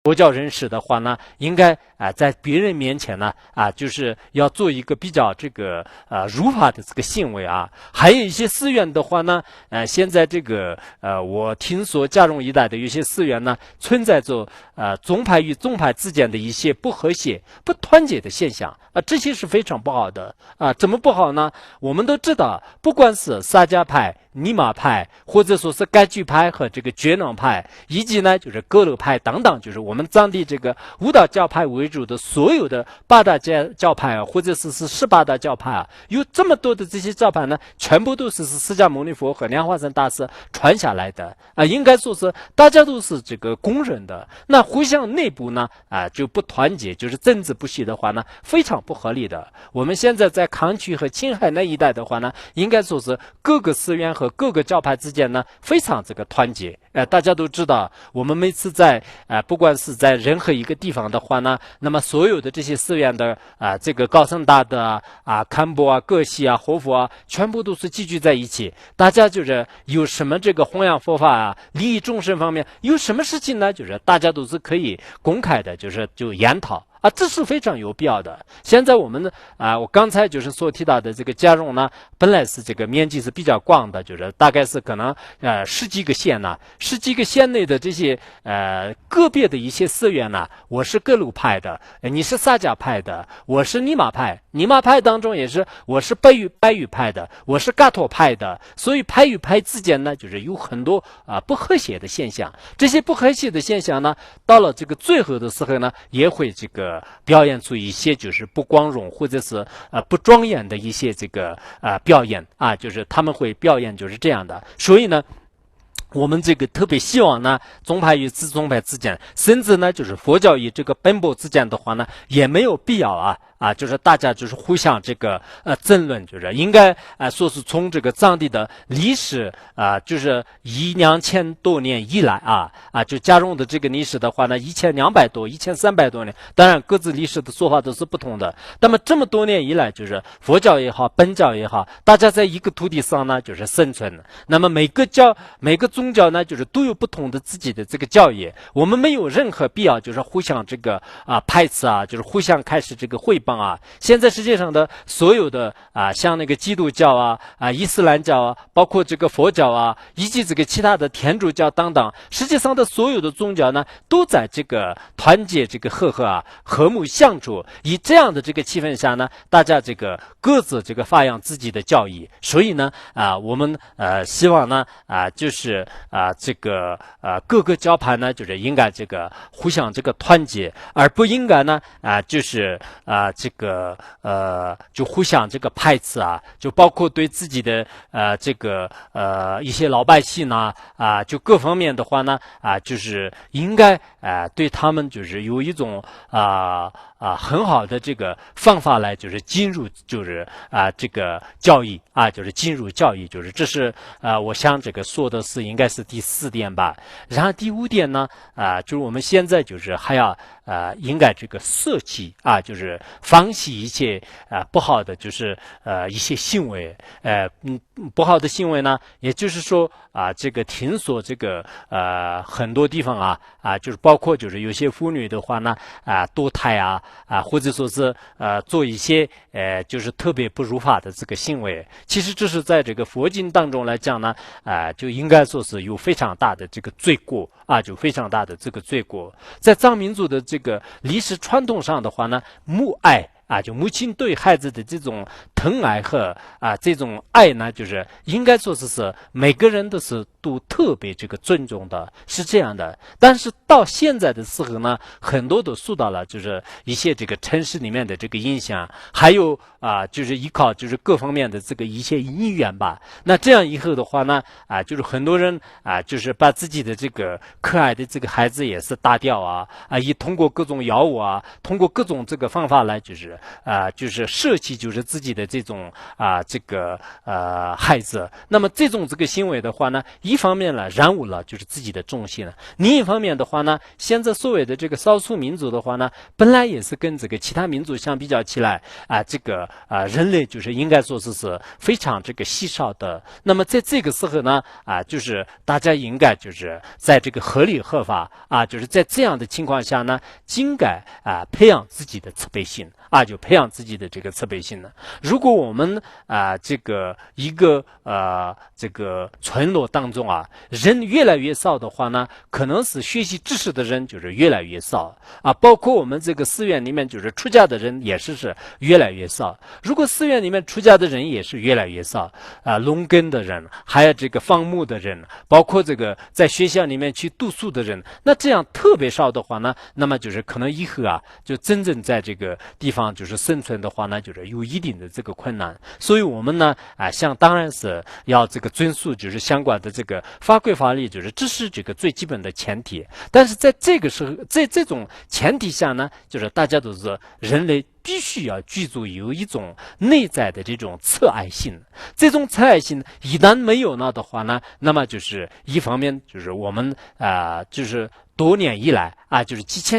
佛教人士的话呢，应该在别人面前呢就是要做一个比较这个如法的这个行为啊。还有一些寺院的话呢，现在这个我听说嘉荣一带的有些寺院呢，存在着宗派与宗派之间的一些不和谐、不团结的现象这些是非常不好的怎么不好呢？我们都知道，不管是萨迦派、尼玛派，或者说是盖具派和这个觉囊派，以及呢就是格鲁派等等，就是我们藏地这个悟道教派为主的所有的八大教派或者是18大教派有这么多的这些教派呢，全部都是释迦牟尼佛和莲花生大师传下来的应该说是大家都是这个公认的。那互相内部呢就不团结，就是政治不息的话呢，非常不合理的。我们现在在康区和青海那一带的话呢，应该说是各个寺院和各个教派之间呢非常这个团结大家都知道，我们每次在不管是在任何一个地方的话呢，那么所有的这些寺院的这个高僧大德堪布各系活佛全部都是集聚在一起，大家就是有什么这个弘扬佛法利益众生方面有什么事情呢，就是大家都是可以公开的就研讨这是非常有必要的。现在我们我刚才就是所提到的这个嘉荣呢，本来是这个面积是比较广的，就是大概是可能十几个县十几个县内的这些个别的一些寺院我是格鲁派的，你是萨迦派的，我是尼玛派，尼玛派当中也是我是白羽派的，我是嘎托派的，所以派与派之间呢，就是有很多不和谐的现象。这些不和谐的现象呢，到了这个最后的时候呢，也会这个表现出一些就是不光荣或者是不庄严的一些这个表演就是他们会表演就是这样的。所以呢，我们这个特别希望呢，宗派与子宗派之间，甚至呢就是佛教与这个本部之间的话呢，也没有必要就是大家就是互相这个争论，就是应该说是从这个藏地的历史就是2000多年以来就嘉荣的这个历史的话呢，1200多、1300多年，当然各自历史的说法都是不同的。那么这么多年以来，就是佛教也好，本教也好，大家在一个土地上呢就是生存。那么每个宗教呢，就是都有不同的自己的这个教义，我们没有任何必要就是互相这个排斥就是互相开始这个汇报现在世界上的所有的像那个基督教伊斯兰教包括这个佛教以及这个其他的天主教等等，实际上的所有的宗教呢，都在这个团结这个和睦相处，以这样的这个气氛下呢，大家这个各自这个发扬自己的教义。所以呢我们希望呢就是这个各个教派呢，就是应该这个互相这个团结，而不应该呢就是这个就互相这个排斥就包括对自己的这个一些老百姓就各方面的话呢就是应该对他们就是有一种很好的这个方法来就是进入就是这个教育就是进入教育，就是这是我想这个说的是应该是第4点吧。然后第5点呢就是我们现在就是还要应该这个舍弃就是放弃一些不好的就是一些行为不好的行为呢，也就是说这个听说这个很多地方就是包括就是有些妇女的话呢堕胎或者说是做一些就是特别不如法的这个行为，其实这是在这个佛经当中来讲呢就应该说是有非常大的这个罪过就非常大的这个罪过。在藏民族的这个历史传统上的话呢，母爱就母亲对孩子的这种疼爱和这种爱呢，就是应该说是每个人都特别这个尊重的，是这样的。但是到现在的时候呢，很多都受到了就是一些这个城市里面的这个影响，还有就是依靠就是各方面的这个一些因缘吧。那这样以后的话呢就是很多人就是把自己的这个可爱的这个孩子也是打掉也通过各种药物通过各种这个方法来就是就是舍弃就是自己的这种孩子。那么这个行为的话呢，一方面呢染污了就是自己的重心了，另一方面的话呢，现在所谓的这个少数民族的话呢，本来也是跟这个其他民族相比较起来人类就是应该说是非常这个稀少的。那么在这个时候呢就是大家应该就是在这个合理合法就是在这样的情况下呢，应该培养自己的慈悲心就培养自己的这个慈悲心呢。如果我们一个这个村落当中人越来越少的话呢，可能是学习知识的人就是越来越少包括我们这个寺院里面就是出家的人也是越来越少。如果寺院里面出家的人也是越来越少农耕的人，还有这个放牧的人，包括这个在学校里面去读书的人，那这样特别少的话呢，那么就是可能以后就真正在这个地方就是生存的话呢，就是有一定的这个困难。所以我们呢当然是要这个遵守就是相关的这个法规法律，就是这是这个最基本的前提。但是在这个时候，在这种前提下呢，就是大家都是人类必须要具足有一种内在的这种慈爱心。这种慈爱心一旦没有了的话呢，那么就是一方面就是我们就是多年以来就是几千